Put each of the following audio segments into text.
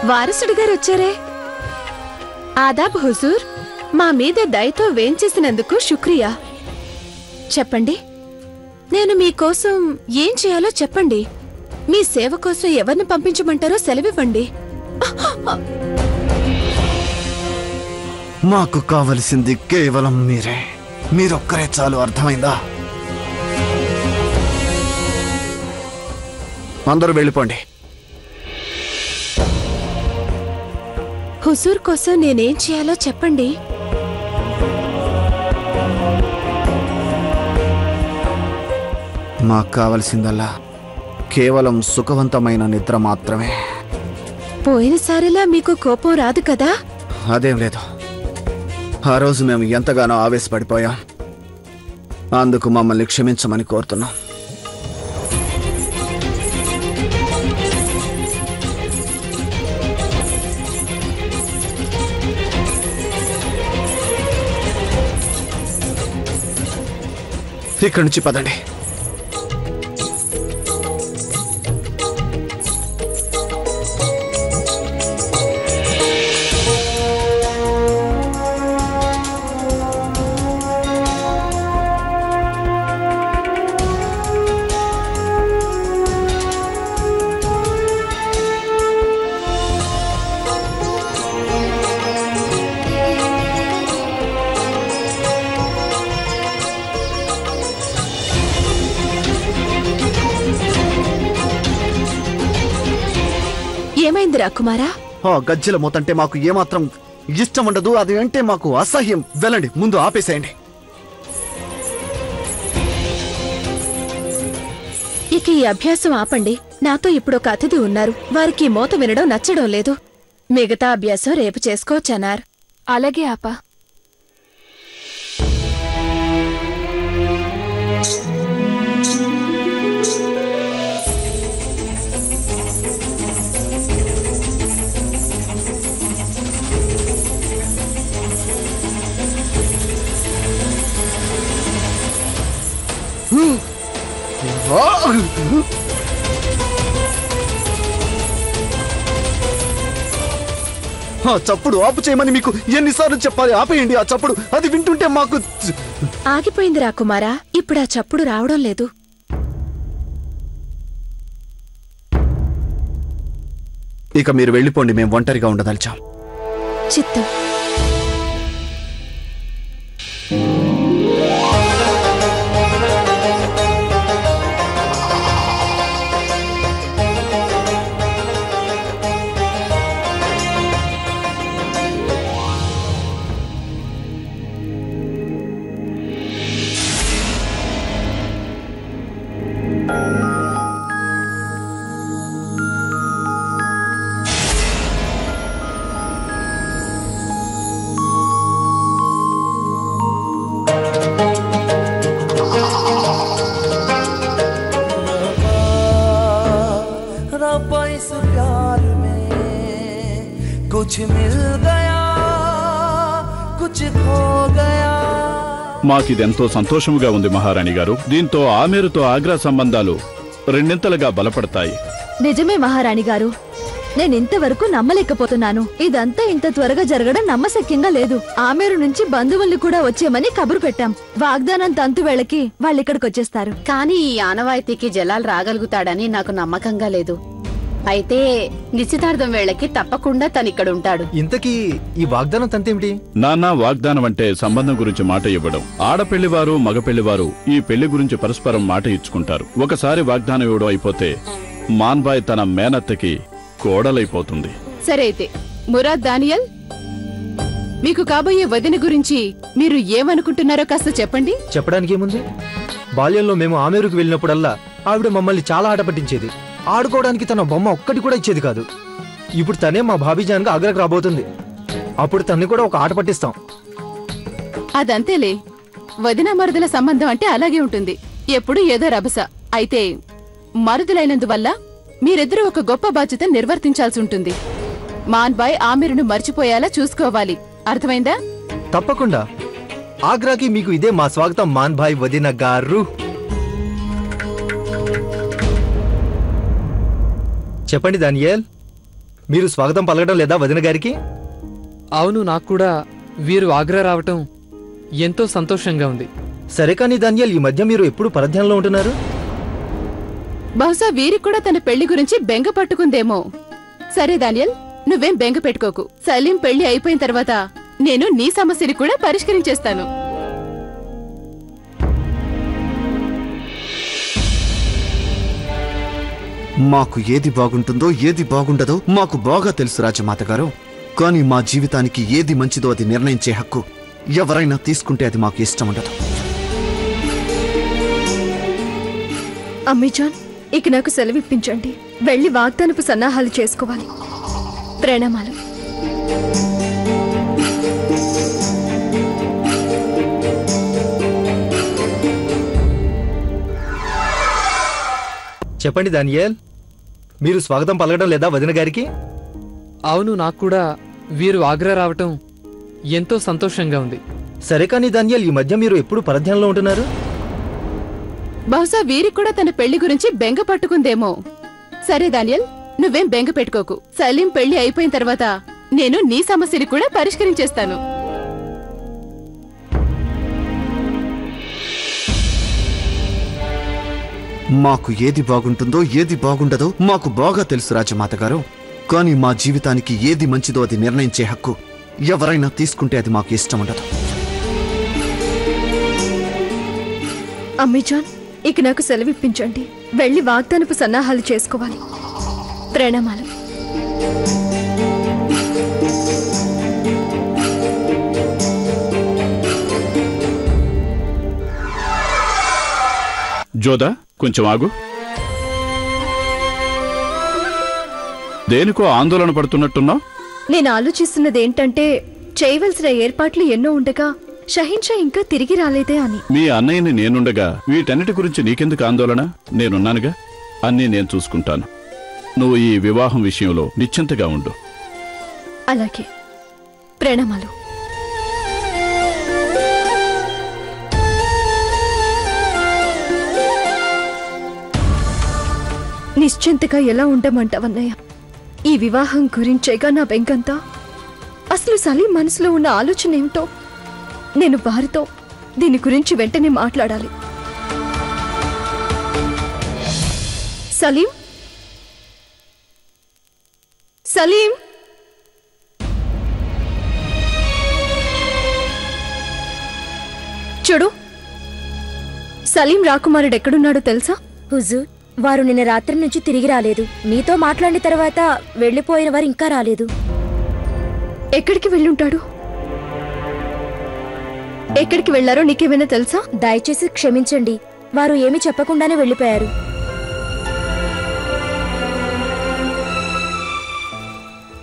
వారసుడి గారు వచ్చారే. ఆదాబ్ హుజూర్, మా మీద దయతో వేంచేసినందుకు శుక్రియా. చెప్పండి, నేను మీకోసం ఏం చేయాలో చెప్పండి. మీ సేవ కోసం ఎవరిని పంపించమంటారో సెలవివ్వండి. మాకు కావలసింది కేవలం మీరే. మీరొక్కరే చాలు, అర్థమైందా? అందరూ వెళ్ళిపోండి. హుజూర్ కోసం నేనేం చేయాలో చెప్పండి. మాకు కావలసిందల్లా కేవలం సుఖవంతమైన నిద్ర మాత్రమే. పోయినసారిలా మీకు కోపం రాదు కదా? అదేం లేదు. ఆ రోజు మేము ఎంతగానో ఆవేశపడిపోయాం. అందుకు మమ్మల్ని క్షమించమని కోరుతున్నాం. ఇక్కడి నుంచి పదండి. ఏమైంది రాకుమారా? గజ్జల మూతంటే మాకు ఏమాత్రం ఇష్టం ఉండదు. అది అంటే మాకు అసహ్యం. వెళ్ళండి, ముందు ఆపేసేయండి. ఇక ఈ అభ్యాసం ఆపండి. నాతో ఇప్పుడొక అతిథి ఉన్నారు. వారికి మోత వినడం నచ్చడం లేదు. మిగతా అభ్యాసం రేపు చేసుకోవచ్చన్నారు. అలాగే ఆపా. చప్పుడు ఆపు చేయమని మీకు ఎన్నిసార్లు చెప్పాలి? ఆపేయండి ఆ చప్పుడు. అది వింటుంటే మాకు ఆగిపోయింది రాకుమారా. ఇప్పుడు ఆ చప్పుడు రావడం లేదు. ఇక మీరు వెళ్ళిపోండి. మేము ఒంటరిగా ఉండదలిచాం. చిత్తం. మాకిదెంతో సంతోషముగా ఉంది మహారాణి గారు. దీంతో ఆమేరుతో ఆగ్రా సంబంధాలు రెండింతలుగా బలపడతాయి. నిజమే మహారాణి గారు. నేనింతవరకు నమ్మలేకపోతున్నాను. ఇదంతా ఇంత త్వరగా జరగడం నమ్మశక్యంగా లేదు. ఆమేరు నుంచి బంధువుల్ని కూడా వచ్చేయమని కబురు పెట్టాం. వాగ్దానం తంతు వేళకి వాళ్ళిక్కడికి వచ్చేస్తారు. కానీ ఈ ఆనవాయితీకి జలాల్ రాగలుగుతాడని నాకు నమ్మకంగా లేదు. అయితే నిశ్చితార్థం వేళకి తప్పకుండా తనిక్కడుంటాడు. ఇంతకీ ఈ వాగ్దానం తంతేమిటి? నాన్న, వాగ్దానం అంటే సంబంధం గురించి మాట ఇవ్వడం. ఆడపెళ్లివారు మగపెళ్లివారు ఈ పెళ్లి గురించి పరస్పరం మాట ఇచ్చుకుంటారు. ఒకసారి వాగ్దానం ఇవ్వడం అయిపోతే మాన్బాయ్ తన మేనత్తకి కోడలైపోతుంది. సరే అయితే మురాద్, దానియల్, మీకు కాబోయే వదిన గురించి మీరు ఏమనుకుంటున్నారో కాస్త చెప్పండి. చెప్పడానికి ఏముంది? బాల్యంలో మేము ఆమేరుకు వెళ్ళినప్పుడల్లా ఆవిడ మమ్మల్ని చాలా ఆట పట్టించేది. ఆడుకోవడానికి తన బొమ్మ ఒక్కటి కూడా ఇచ్చేది కాదు. ఇప్పుడు తనే మా భాబీజాన్గా ఆగ్రాకు రాబోతుంది. అప్పుడు తన్ని కూడా ఒక ఆట పట్టిస్తాం. అదంతేలే, వదిన మరుదుల సంబంధం అంటే అలాగే ఉంటుంది. ఎప్పుడు ఏదో రభస. అయితే మరుదులైనందువల్ల మీరిద్దరూ ఒక గొప్ప బాధ్యత నిర్వర్తించాల్సి ఉంటుంది. మాన్బాయ్ ఆమీరును మర్చిపోయేలా చూసుకోవాలి. అర్థమైందా? తప్పకుండా. ఆగ్రాకి మీకు ఇదే మా స్వాగతం మాన్బాయ్ వదిన గారు. చెప్పండి దానియేల్, మీరు స్వాగతం పలకడం లేదా వదిన గారికి? అవును, నాకు కూడా వీరు ఆగ్రా రావటం ఎంతో సంతోషంగా ఉంది. సరే కానీ డానియల్, ఈ మధ్య మీరు ఎప్పుడు పరధ్యానంలో ఉంటున్నారు? బహుశా వీరికి కూడా తన పెళ్లి గురించి బెంగ పట్టుకుందేమో. సరే డానియల్, నువ్వేం బెంగ పెట్టుకోకు. సలీం పెళ్లి అయిపోయిన తర్వాత నేను నీ సమస్యని కూడా పరిష్కరించేస్తాను. మాకు ఏది బాగుంటుందో ఏది బాగుండదో మాకు బాగా తెలుసు రాజమాత గారు. కానీ మా జీవితానికి ఏది మంచిదో అది నిర్ణయించే హక్కు ఎవరైనా తీసుకుంటే అది మాకు ఇష్టం ఉండదు. అమ్మీజాన్, ఇక నాకు సెలవిప్పించండి. వెళ్ళి వాగ్దానపు సన్నాహాలు చేసుకోవాలి. ప్రణామాలు. చెప్పండి డానియల్, మీరు స్వాగతం పలకడం లేదా వదిన గారికి? అవును, నాకు కూడా వీరు ఆగ్రా రావటం ఎంతో సంతోషంగా ఉంది. సరే కానీ డానియల్, ఈ మధ్య మీరు ఎప్పుడు పరధ్యానంలో ఉంటున్నారు? బహుశా వీరికి కూడా తన పెళ్లి గురించి బెంగ పట్టుకుందేమో. సరే డానియల్, నువ్వేం బెంగ పెట్టుకోకు. సలీం పెళ్లి అయిపోయిన తర్వాత నేను నీ సమస్యని కూడా పరిష్కరించేస్తాను. మాకు ఏది బాగుంటుందో ఏది బాగుండదో మాకు బాగా తెలుసు రాజమాత గారు. కానీ మా జీవితానికి ఏది మంచిదో అది నిర్ణయించే హక్కు ఎవరైనా తీసుకుంటే అది మాకు ఇష్టం ఉండదు. అమ్మీజాన్, ఇక నాకు సెలవిప్పించండి. వెళ్ళి వాగ్దానపు సన్నాహాలు చేసుకోవాలి. ప్రణామాలు. జోదా, కొంచెం ఆగు. దేనికో ఆందోళన పడుతున్నట్టున్నావు? నేను ఆలోచిస్తున్నది ఏంటంటే, చేయవలసిన ఏర్పాట్లు ఎన్నో ఉండగా షహీన్షా ఇంకా తిరిగి రాలేదే అని. మీ అన్నయ్యని నేనుండగా వీటన్నిటి గురించి నీకెందుకు ఆందోళన? నేనున్నానుగా, అన్నీ నేను చూసుకుంటాను. నువ్వు ఈ వివాహం విషయంలో నిశ్చింతగా ఉండు. అలాగే. ప్రణామాలు. నిశ్చింతగా ఎలా ఉండమంటావన్నయ్య? ఈ వివాహం గురించేగా నా బెంకంతా. అసలు సలీం మనసులో ఉన్న ఆలోచన ఏమిటో నేను వారితో దీని గురించి వెంటనే మాట్లాడాలి. సలీం, సలీం, చూడు, సలీం రాకుమారుడు ఎక్కడున్నాడో తెలుసా? హుజూర్, వారు నిన్న రాత్రి నుంచి తిరిగి రాలేదు. మీతో మాట్లాడిన తర్వాత వెళ్లిపోయిన వారు ఇంకా రాలేదు. ఎక్కడికి వెళ్ళుంటాడు? ఎక్కడికి వెళ్లారో నీకేమైనా తెలుసా? దయచేసి క్షమించండి, వారు ఏమీ చెప్పకుండానే వెళ్లిపోయారు.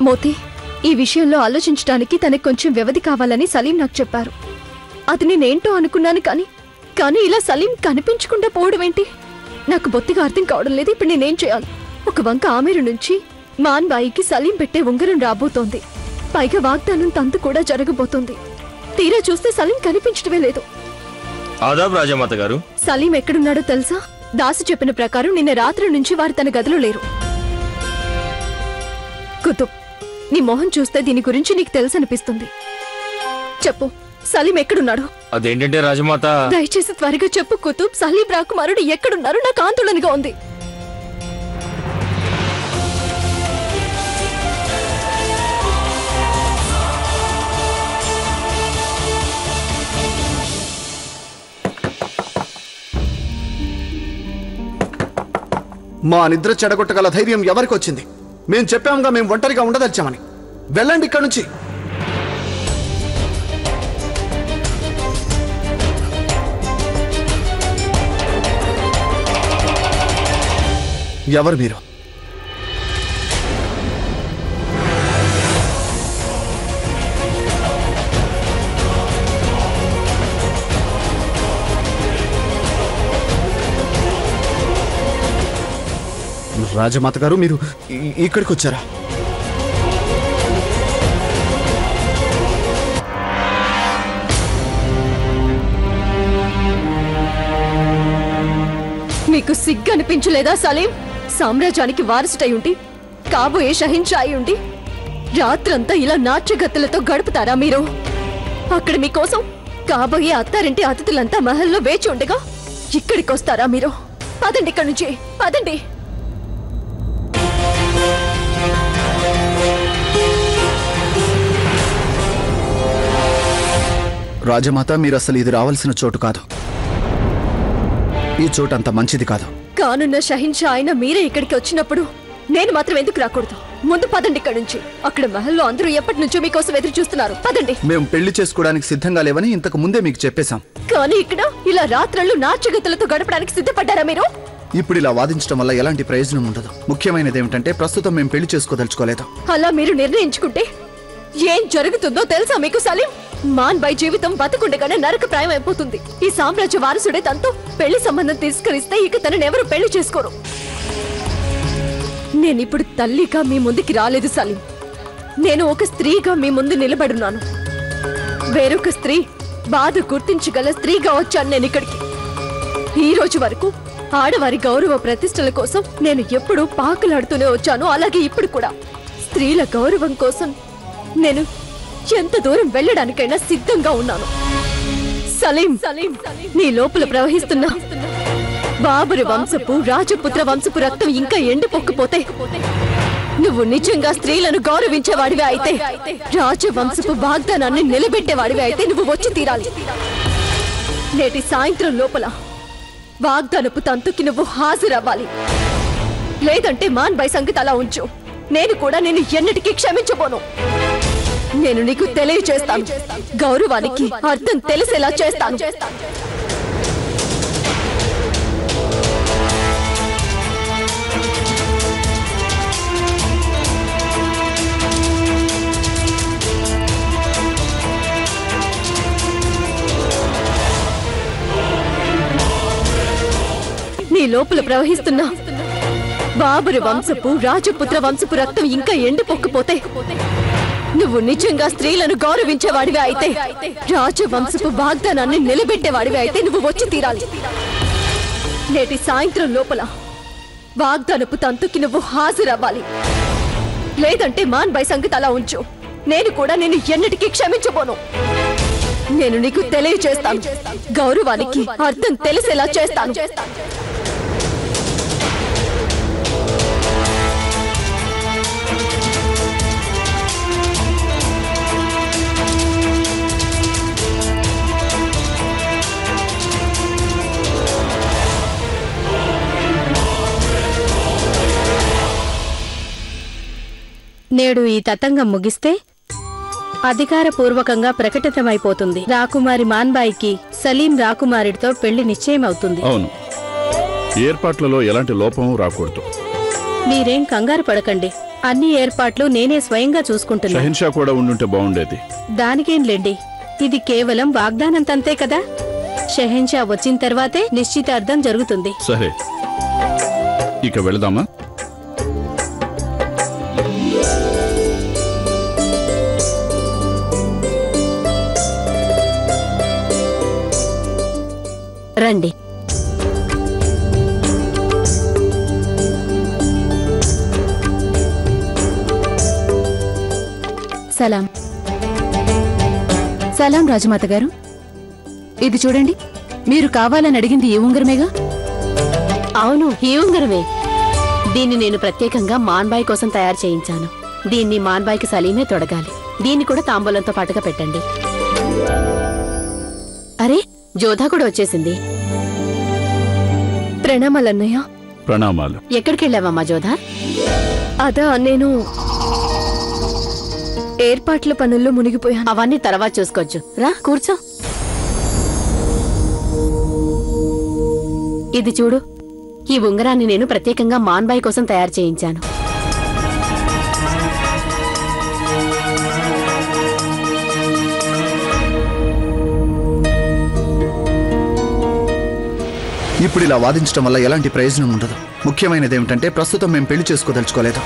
మోతి, ఈ విషయంలో ఆలోచించడానికి తనకు కొంచెం వ్యవధి కావాలని సలీం నాకు చెప్పారు. అది నేనేంటో అనుకున్నాను, కానీ ఇలా సలీం కనిపించకుండా పోవడం ఏంటి? నాకు బొత్తిగా అర్థం కావడం లేదు. ఇప్పుడు నేనేం చేయాలి? ఒక వంక ఆమెరు నుంచి మాన్ బాయికి సలీం పెట్టే ఉంగరం రాబోతోంది. పైగా వాగ్దానం తంతు కూడా జరగబోతోంది. తీరా చూస్తే సలీం కనిపించడమే లేదు. ఆదాబ్ రాజమాత గారు. సలీం ఎక్కడున్నాడో తెలుసా? దాసు చెప్పిన ప్రకారం నిన్న రాత్రి నుంచి వారు తన గదిలో లేరు. కుతుబ్, నీ మొహం చూస్తే దీని గురించి నీకు తెలుసనిపిస్తుంది. చెప్పు, సలీం ఎక్కడున్నాడు? అదేంటంటే రాజమాత, దయచేసి త్వరగా చెప్పు కుతుబ్. సలీం రాకుమారుడు ఎక్కడున్నారు? నాకు ఆందోళనగా ఉంది. మా నిద్ర చెడగొట్టగల ధైర్యం ఎవరికి వచ్చింది? మేం చెప్పాంగా, మేము ఒంటరిగా ఉండదలిచామని. వెళ్ళండి ఇక్కడి నుంచి. ఎవరు మీరు? రాజమాత గారు, మీరు ఇక్కడికి వచ్చారా? మీకు సిగ్గు అనిపించలేదా సలీం? సామ్రాజ్యానికి వారసుటై ఉండి కాబోయే షహిన్షాయి ఉండి రాత్రంతా ఇలా నాట్యగత్తెలతో గడుపుతారా మీరు? అక్కడ మీకోసం కాబోయే అత్తారింటి అతిథులంతా మహల్లో వేచి ఉండగా ఇక్కడికొస్తారా మీరు? పదండి ఇక్కడి నుంచి, పదండి. రాజమాత, మీరు అసలు ఇది రావాల్సిన చోటు కాదు. ఈ చోటు అంత మంచిది కాదు. కానున్న షహిన్షా అయినా మీరే ఇక్కడికి వచ్చినప్పుడు నేను మాత్రం ఎందుకు రాకూడదు? ముందు పదండి ఇక్కడి నుంచి. అక్కడ మహల్లో అందరూ ఎప్పటి నుంచో మీకోసం ఎదురు చూస్తున్నారు. పదండి. మేము పెళ్లి చేసుకోవడానికి సిద్ధంగా లేవని ఇంతకు ముందే మీకు చెప్పేశాం. కానీ ఇక్కడ ఇలా రాత్రులు నాట్యగతులతో గడపడానికి సిద్ధపడ్డారా మీరు? ఇప్పుడు ఇలా వాదించడం వల్ల ఎలాంటి ప్రయోజనం ఉండదు. ముఖ్యమైనది ఏమిటంటే ప్రస్తుతం మేము పెళ్లి చేసుకోదలుచుకోలేదు. అలా మీరు నిర్ణయించుకుంటే ఏం జరుగుతుందో తెలుసా మీకు సలీం? మాన్ బాయ్ జీవితం బతుకుండగానే నరకప్రాయం అయిపోతుంది. ఈ సామ్రాజ్య వారసుడే తనతో పెళ్లి సంబంధం తిరస్కరిస్తే ఇక తనని ఎవరు పెళ్లి చేసుకోరు. నేనిప్పుడు తల్లిగా మీ ముందుకి రాలేదు సలీం. నేను ఒక స్త్రీగా మీ ముందు నిలబడున్నాను. వేరొక స్త్రీ బాధ గుర్తించగల స్త్రీగా వచ్చాను నేను ఇక్కడికి. ఈ రోజు వరకు ఆడవారి గౌరవ ప్రతిష్టల కోసం నేను ఎప్పుడూ పాకులాడుతూనే వచ్చాను. అలాగే ఇప్పుడు కూడా స్త్రీల గౌరవం కోసం నేను ఎంత దూరం వెళ్ళడానికైనా సిద్ధంగా ఉన్నాను. సలీం, నీ లోపల ప్రవహిస్తున్నా బాబరు వంశపు రాజపుత్ర వంశపు రక్తం ఇంకా ఎండిపోకపోతే, నువ్వు నిజంగా స్త్రీలను గౌరవించేవాడివి అయితే, రాజవంశపు వాగ్దానాన్ని నిలబెట్టేవాడివి అయితే నువ్వు వచ్చి తీరాలి. నేటి సాయంత్రం లోపల వాగ్దానపు తంతుకి నువ్వు హాజరవ్వాలి. లేదంటే మాన్ బాయ్ సంగతి అలా ఉంచు. నేను కూడా నేను ఎన్నటికీ క్షమించబోను. నేను నీకు తెలియచేస్తాను. గౌరవానికి అర్థం తెలిసేలా చేస్తాను. నీ లోపల ప్రవహిస్తున్నా బాబరు వంశపు రాజపుత్ర వంశపు రక్తం ఇంకా ఎండిపోకపోతే, నువ్వు నిజంగా స్త్రీలను గౌరవించేవాడివి అయితే, రాజవంశపు వాగ్దానాన్ని నిలబెట్టేవాడివి అయితే నువ్వు వచ్చి తీరాలి. నేటి సాయంత్రం లోపల వాగ్దానపు తంతుకి నువ్వు హాజరవ్వాలి. లేదంటే మాన్ బాయ్ సంగతి అలా ఉంచు. నేను కూడా నేను ఎన్నటికీ క్షమించబోను. నేను నీకు తెలియచేస్తాను. గౌరవానికి అర్థం తెలిసేలా చేస్తాను. నేడు ఈ తతంగం ముగిస్తే అధికారపూర్వకంగా ప్రకటితమైపోతుంది. రాకుమారి మాన్బాయికి సలీం రాకుమారుడితో పెళ్లి నిశ్చయమవుతుంది. అవును, ఏర్పాట్లలో ఎలాంటి లోపం రాకూడదు. మీరేం కంగారు పడకండి. అన్ని ఏర్పాట్లు నేనే స్వయంగా చూసుకుంటున్నా. షహిన్షా కూడా ఉండుంటే బాగుండేది. దానికేంలేండి, ఇది కేవలం వాగ్దానం తంతే కదా. షహెన్షా వచ్చిన తర్వాతే నిశ్చితార్థం జరుగుతుంది. సరే, ఇక వెళదామా? రండి. సలాం. సలాం రాజమాత గారు. ఇది చూడండి, మీరు కావాలని అడిగింది ఈ ఉంగరమేగా? అవును, ఈ ఉంగరమే. దీన్ని నేను ప్రత్యేకంగా మాన్బాయ్ కోసం తయారు చేయించాను. దీన్ని మాన్బాయ్కి సలీమే తొడగాలి. దీన్ని కూడా తాంబూలంతో పాటుగా పెట్టండి. అరే, జోధా కూడా వచ్చేసింది. ప్రణామాలన్నయ్య. ప్రణామాలు. ఎక్కడికెళ్ళావమ్మా జోధా? అదా, నేను ఏర్పాట్ల పనుల్లో మునిగిపోయాను. అవన్నీ తర్వాత చూసుకోవచ్చు. రా, కూర్చో. ఇది చూడు, ఈ ఉంగరాన్ని నేను ప్రత్యేకంగా మాన్బాయ్ కోసం తయారు చేయించాను. ఇప్పుడు ఇలా వాదించడం వల్ల ఎలాంటి ప్రయోజనం ఉండదు. ముఖ్యమైనది ఏమిటంటే ప్రస్తుతం మేము పెళ్లి చేసుకోదలుచుకోలేదు.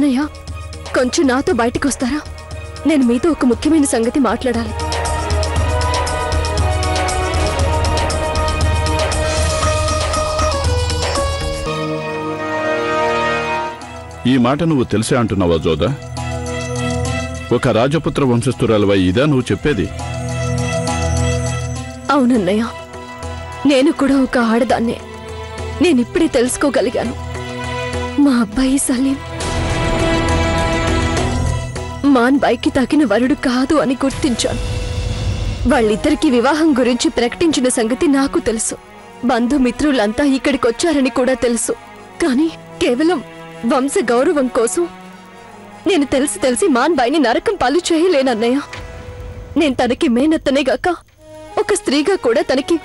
అన్నయ్య కొంచెం నాతో బయటకు వస్తారా? నేను మీతో ఒక ముఖ్యమైన సంగతి మాట్లాడాలి. ఈ మాట నువ్వు తెలిసే అంటున్నావా జోదా? ఒక రాజపుత్ర వంశస్థురాలువై ఇదా నువ్వు చెప్పేది? అవునన్నయ్య, నేను కూడా ఒక ఆడదాన్నే. నేనిప్పుడే తెలుసుకోగలిగాను. మా అబ్బాయి సలీం మాన్బాయికి తగిన వరుడు కాదు అని గుర్తించాను. వాళ్ళిద్దరికీ వివాహం గురించి ప్రకటించిన సంగతి నాకు తెలుసు. బంధుమిత్రులంతా ఇక్కడికొచ్చారని కూడా తెలుసు. కానీ కేవలం వంశ గౌరవం కోసం నేను తెలిసి మాన్బాయిని నరకం పాలు చేయలేనన్నయ్య. నేను తనకి మేనత్తనే గాక ఒక స్త్రీగా కూడా తనకి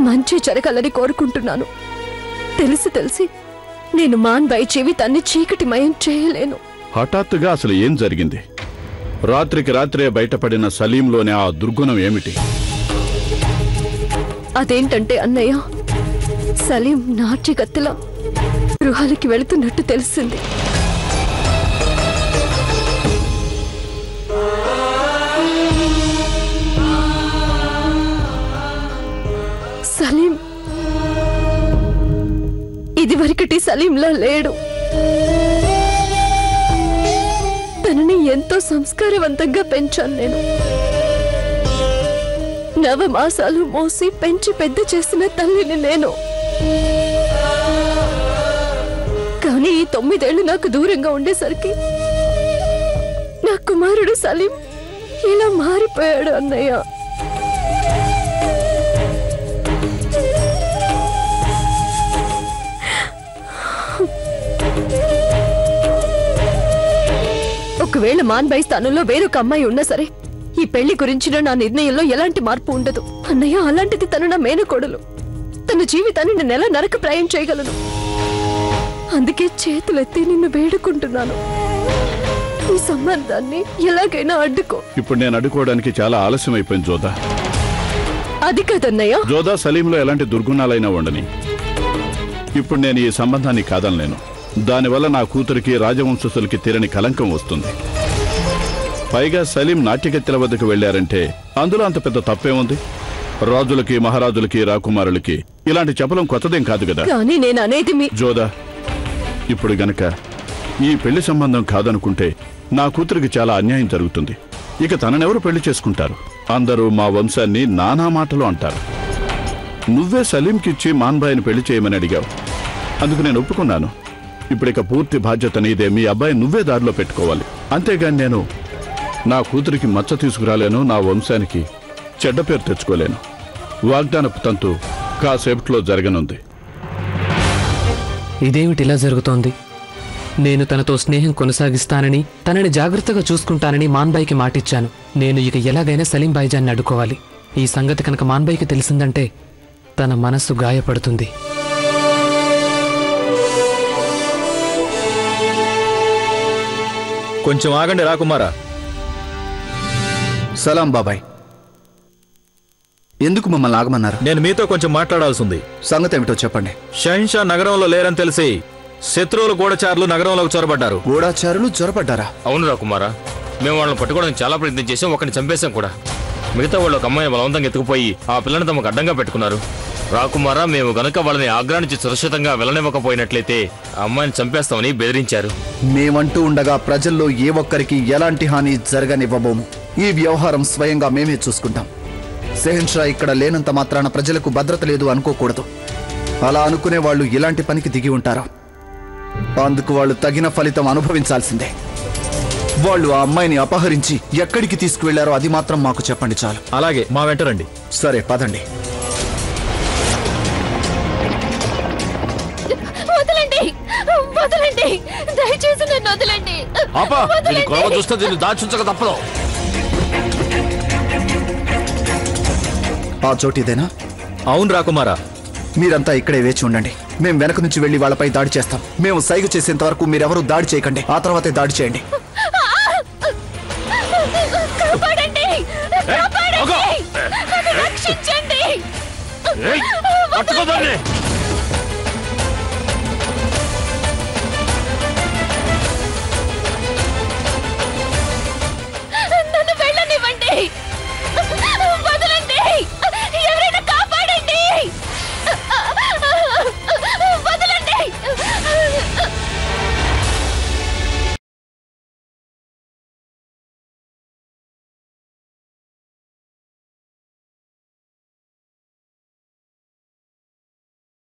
మంచి జరగాలని కోరుకుంటున్నాను. తెలిసి నేను మాన్బాయి జీవితాన్ని చీకటిమయం చేయలేను. హఠాత్తుగా అసలు ఏం జరిగింది? రాత్రికి రాత్రే బయటపడిన సలీంలోని ఆ దుర్గుణం ఏమిటి? అదేంటంటే అన్నయ్య, సలీం నాట్యగత్తెలా గృహాలకి వెళుతున్నట్టు తెలిసింది. సలీం ఇదివరకటి సలీంలా లేడు. తనని ఎంతో సంస్కారవంతంగా పెంచాను నేను. 9 మాసాలు మోసి పెంచి పెద్ద చేసిన తల్లిని నేను. కానీ ఈ 9 ఏళ్లు నాకు దూరంగా ఉండేసరికి నా కుమారుడు సలీం ఇలా మారిపోయాడు అన్నయ్య. ఒకవేళ మాన్బాయి స్థానంలో వేరొక అమ్మాయి ఉన్నా సరే ఈ పెళ్లి గురించిన నా నిర్ణయంలో ఎలాంటి మార్పు ఉండదు అన్నయ్య. అలాంటిది తను నా మేనకోడలు. తన జీవితాన్ని నేను ఎలా నరకప్రాయం చేయగలను? అందుకే చేతులెత్తి నిన్ను వేడుకుంటున్నాను, ఈ సంబంధాన్ని ఎలాగైనా అడ్డుకో. ఇప్పుడు నేను అడ్డుకోవడానికి చాలా ఆలస్యం అయిపోయింది జోదా. అది కాదన్నయ్య. జోదా సలీంలో ఎలాంటి దుర్గుణాలైనా ఉండని ఇప్పుడు నేను ఈ సంబంధాన్ని కాదనలేను. దానివల్ల నా కూతురికి రాజవంశస్థులకి తీరని కలంకం వస్తుంది. పైగా సలీం నాట్యగత్తెల వద్దకు వెళ్లారంటే అందులో అంత పెద్ద తప్పేముంది? రాజులకి మహారాజులకి రాకుమారులకి ఇలాంటి చెప్పడం కొత్తదేం కాదు కదా. కానీ నేను అనేది జోదా, ఇప్పుడు గనక ఈ పెళ్లి సంబంధం కాదనుకుంటే నా కూతురికి చాలా అన్యాయం జరుగుతుంది. ఇక తననెవరు పెళ్లి చేసుకుంటారు? అందరూ మా వంశాన్ని నానా మాటలు అంటారు. నువ్వే సలీంకిచ్చి మాన్బాయిని పెళ్లి చేయమని అడిగావు, అందుకు నేను ఒప్పుకున్నాను. ఇప్పుడిక పూర్తి బాధ్యత నీదే. మీ అబ్బాయి నువ్వే దారిలో పెట్టుకోవాలి. అంతేగాని నేను నా కూతురికి మచ్చ తీసుకురాలేను, నా వంశానికి చెడ్డ పేరు తెచ్చుకోలేను. వాగ్దానపు తంతు కాసేపట్లో జరగనుంది. ఇదేమిటి ఇలా జరుగుతోంది? నేను తనతో స్నేహం కొనసాగిస్తానని, తనని జాగ్రత్తగా చూసుకుంటానని మాన్బాయికి మాటిచ్చాను. నేను ఇక ఎలాగైనా సలీం భాయిజాన్ని అడ్డుకోవాలి. ఈ సంగతి కనుక మాన్బాయికి తెలిసిందంటే తన మనస్సు గాయపడుతుంది. కొంచెం ఆగండి రాకుమారా. సలాం బాబాయ్. ఎందుకు మమ్మల్ని ఆగమన్నారు? నేను మీతో కొంచెం మాట్లాడాల్సి ఉంది. సంగతి ఏమిటో చెప్పండి. షహన్షా నగరంలో లేరని తెలిసి శత్రువులు గూఢచారులు నగరంలోకి చొరబడ్డారు. గూఢచారులు చొరబడ్డారా? అవును రాకుమారా, మేము వాళ్ళని పట్టుకోవడానికి చాలా ప్రయత్నం చేసాం. ఒకరిని చంపేశాం కూడా. మిగతా వాళ్ళు ఒక అమ్మాయిని బలవంతంగా ఎత్తుకుపోయి ఆ పిల్లని తమకు అడ్డంగా పెట్టుకున్నారు. రాకుమారా, మేము గనక వాళ్ళని ఆగ్రా నుంచి సురక్షితంగా వెళ్ళనివ్వకపోయినట్లయితే అమ్మాయిని చంపేస్తామని బెదిరించారు. మేమంటూ ఉండగా ప్రజల్లో ఏ ఒక్కరికి ఎలాంటి హాని జరగనివ్వబోము. ఈ వ్యవహారం స్వయంగా మేమే చూసుకుంటాం. షహన్షా ఇక్కడ లేనంత మాత్రాన ప్రజలకు భద్రత లేదు అనుకోకూడదు. అలా అనుకునే వాళ్ళు ఇలాంటి పనికి దిగి ఉంటారు. అందుకు వాళ్ళు తగిన ఫలితం అనుభవించాల్సిందే. వాళ్ళు ఆ అమ్మాయిని అపహరించి ఎక్కడికి తీసుకువెళ్లారో అది మాత్రం మాకు చెప్పండి చాలు. అలాగే, మా వెంట రండి. సరే పదండి. వదలండి, దయచేసి నన్ను వదలండి. చూస్తే దీన్ని దాచుంచక తప్పదు. ఆ చోటిదేనా? అవును రాకుమారా. మీరంతా ఇక్కడే వేచి ఉండండి. మేము వెనక నుంచి వెళ్లి వాళ్ళపై దాడి చేస్తాం. మేము సైగ చేసేంత వరకు మీరెవరూ దాడి చేయకండి. ఆ తర్వాతే దాడి చేయండి. రక్షించండి.